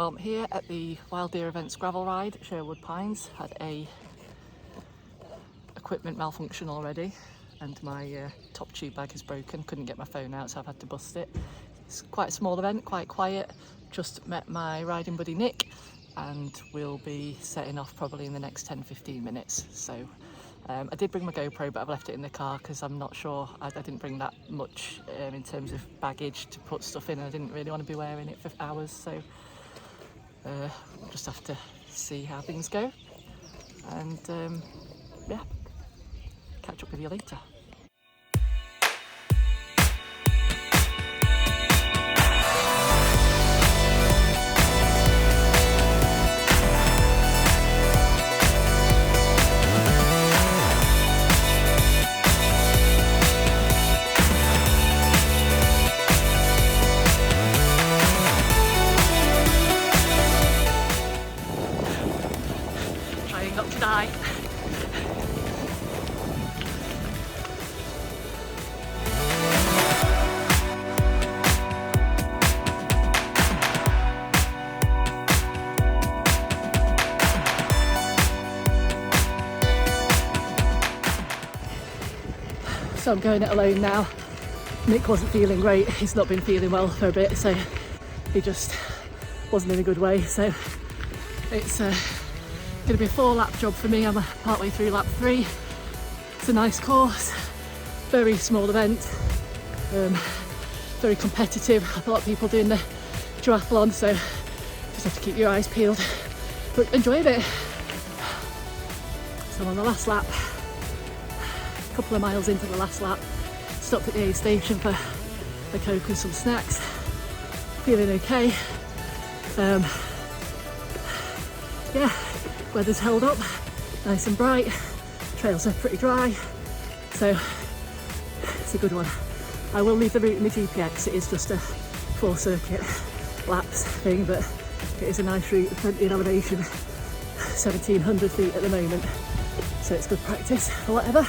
Well, I'm here at the Wild Deer Events gravel ride at Sherwood Pines. Had a equipment malfunction already and my top tube bag is broken. Couldn't get my phone out, so I've had to bust it. It's quite a small event, quite quiet. Just met my riding buddy Nick and we'll be setting off probably in the next 10-15 minutes. So I did bring my GoPro, but I've left it in the car because I'm not sure, I didn't bring that much in terms of baggage to put stuff in, and I didn't really want to be wearing it for hours, so we'll just have to see how things go, and yeah, catch up with you later. Trying not to die. So I'm going it alone now. Nick wasn't feeling great, he's not been feeling well for a bit, so he just wasn't in a good way. So it's going to be a 4-lap job for me. I'm partway through lap 3. It's a nice course, very small event, very competitive. A lot of people doing the duathlon, so just have to keep your eyes peeled, but enjoyed it. So I'm on the last lap. A couple of miles into the last lap, stopped at the aid station for a Coke and some snacks. Feeling okay. Yeah, weather's held up, nice and bright. Trails are pretty dry, so it's a good one. I will leave the route in the GPX. It is just a 4-circuit laps thing, but it is a nice route, plenty of elevation, 1700 feet at the moment, so it's good practice for whatever.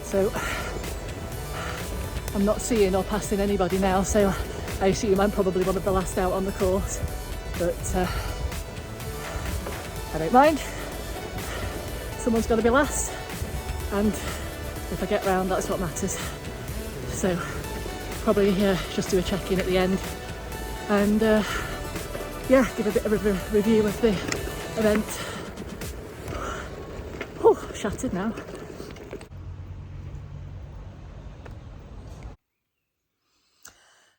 So I'm not seeing or passing anybody now, so I assume I'm probably one of the last out on the course, but I don't mind. Someone's got to be last, and if I get round, that's what matters. So probably just do a check-in at the end and yeah, give a bit of a review of the event. Whew, shattered now.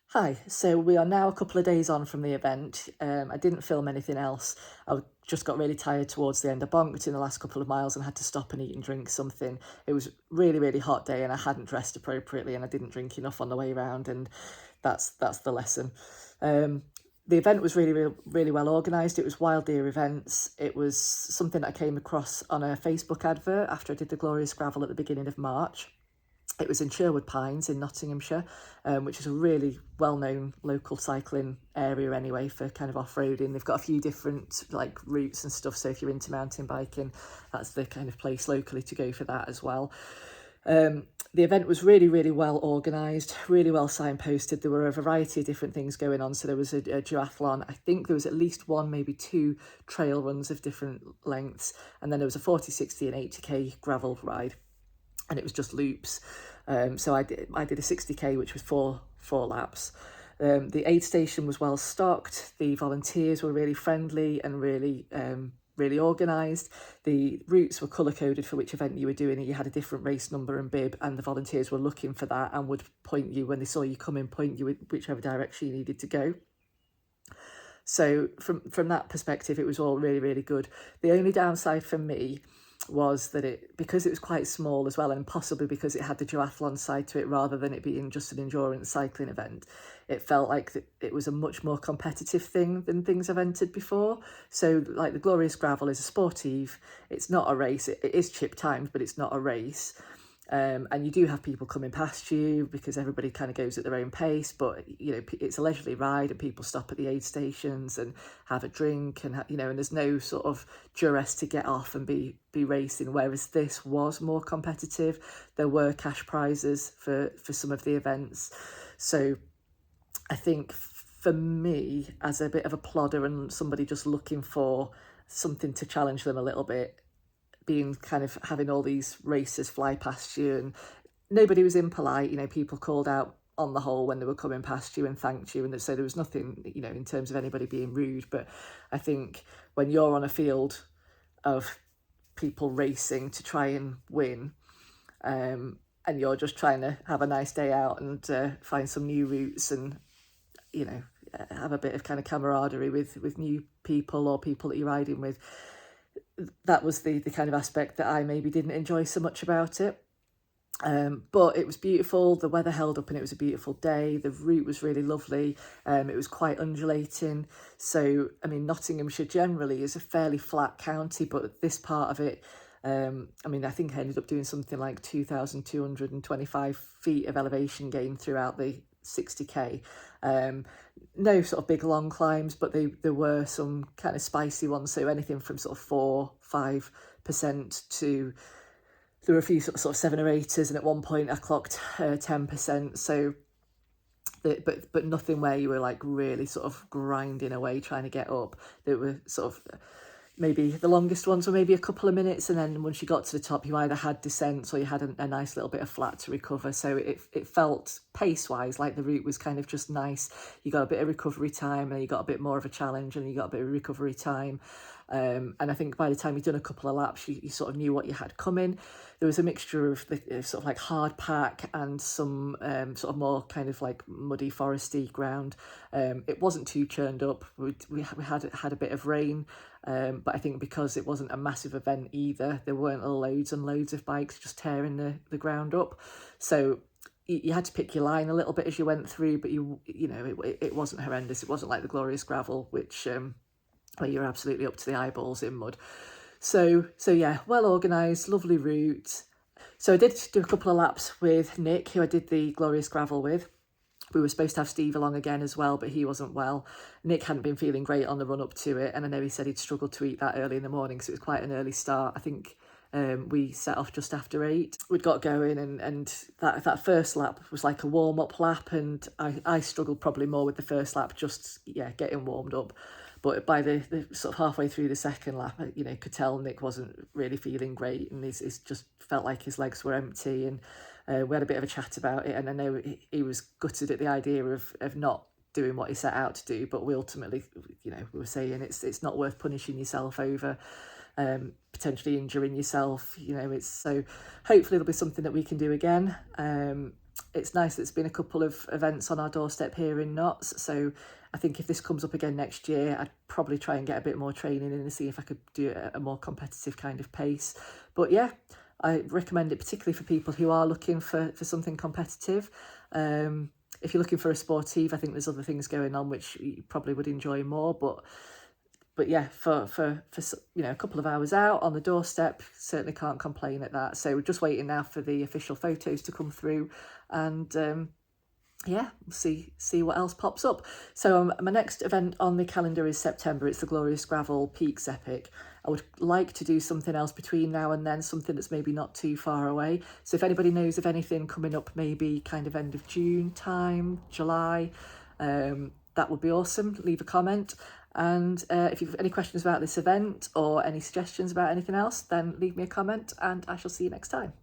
Hi, so we are now a couple of days on from the event. I didn't film anything else. I just got really tired towards the end. I bonked in the last couple of miles and had to stop and eat and drink something. It was really, really hot day and I hadn't dressed appropriately and I didn't drink enough on the way around, and that's the lesson. The event was really, really well organised. It was Wild Deer Events. It was something that I came across on a Facebook advert after I did the Glorious Gravel at the beginning of March. It was in Sherwood Pines in Nottinghamshire, which is a really well-known local cycling area anyway for kind of off-roading. They've got a few different like routes and stuff, so if you're into mountain biking, that's the kind of place locally to go for that as well. The event was really, really well organised, really well signposted. There were a variety of different things going on. So there was a duathlon. I think there was at least 1, maybe 2 trail runs of different lengths. And then there was a 40, 60 and 80k gravel ride. And it was just loops. So I did a 60k, which was four laps. The aid station was well stocked. The volunteers were really friendly and really organised. The routes were colour coded for which event you were doing, and you had a different race number and bib, and the volunteers were looking for that and would point you when they saw you come in, point you in whichever direction you needed to go. So from that perspective, it was all really, really good. The only downside for me was that because it was quite small as well, and possibly because it had the duathlon side to it rather than it being just an endurance cycling event, it felt like it was a much more competitive thing than things I've entered before. So like the Glorious Gravel is a sportive, it's not a race, it is chip timed, but it's not a race. And you do have people coming past you because everybody kind of goes at their own pace, but it's a leisurely ride and people stop at the aid stations and have a drink, and and there's no sort of duress to get off and be racing, whereas this was more competitive. There were cash prizes for some of the events. So I think for me, as a bit of a plodder and somebody just looking for something to challenge them a little bit, being kind of having all these racers fly past you and nobody was impolite, people called out on the whole when they were coming past you and thanked you, and so there was nothing, in terms of anybody being rude. But I think when you're on a field of people racing to try and win, and you're just trying to have a nice day out and find some new routes and have a bit of kind of camaraderie with new people or people that you're riding with, that was the kind of aspect that I maybe didn't enjoy so much about it. But it was beautiful, the weather held up and it was a beautiful day, the route was really lovely, it was quite undulating. So, I mean, Nottinghamshire generally is a fairly flat county, but this part of it, I think I ended up doing something like 2,225 feet of elevation gain throughout the 60k. No sort of big long climbs, but there were some kind of spicy ones, so anything from sort of 4-5% to there were a few sort of 7 or 8ers, and at one point I clocked 10%. So but nothing where you were like really sort of grinding away trying to get up. There were sort of maybe the longest ones were maybe a couple of minutes, and then once you got to the top you either had descents or you had a nice little bit of flat to recover. So it felt pace wise like the route was kind of just nice. You got a bit of recovery time and you got a bit more of a challenge and you got a bit of recovery time. And I think by the time you'd done a couple of laps, you sort of knew what you had coming. There was a mixture of the sort of like hard pack and some sort of more kind of like muddy foresty ground. It wasn't too churned up. We had a bit of rain, but I think because it wasn't a massive event either, there weren't loads and loads of bikes just tearing the ground up. So you had to pick your line a little bit as you went through, but it wasn't horrendous. It wasn't like the Glorious Gravel, which where you're absolutely up to the eyeballs in mud. So yeah, well organised, lovely route. So I did do a couple of laps with Nick, who I did the Glorious Gravel with. We were supposed to have Steve along again as well, but he wasn't well. Nick hadn't been feeling great on the run up to it, and I know he said he'd struggled to eat that early in the morning, so it was quite an early start. I think we set off just after 8. We'd got going, and that first lap was like a warm-up lap, and I struggled probably more with the first lap, just getting warmed up. But by the sort of halfway through the second lap, could tell Nick wasn't really feeling great, and he's just felt like his legs were empty. And we had a bit of a chat about it, and I know he was gutted at the idea of not doing what he set out to do. But we ultimately, we were saying it's not worth punishing yourself over potentially injuring yourself. It's so hopefully it'll be something that we can do again. It's nice that it's been a couple of events on our doorstep here in Notts, so I think if this comes up again next year, I'd probably try and get a bit more training in and see if I could do a more competitive kind of pace. But yeah, I recommend it particularly for people who are looking for something competitive. If you're looking for a sportive, I think there's other things going on which you probably would enjoy more. But yeah, for a couple of hours out on the doorstep, certainly can't complain at that. So we're just waiting now for the official photos to come through, and yeah, we'll see what else pops up. So my next event on the calendar is September. It's the Glorious Gravel Peaks Epic. I would like to do something else between now and then, something that's maybe not too far away. So if anybody knows of anything coming up, maybe kind of end of June time, July, that would be awesome. Leave a comment. And if you've any questions about this event or any suggestions about anything else, then leave me a comment and I shall see you next time.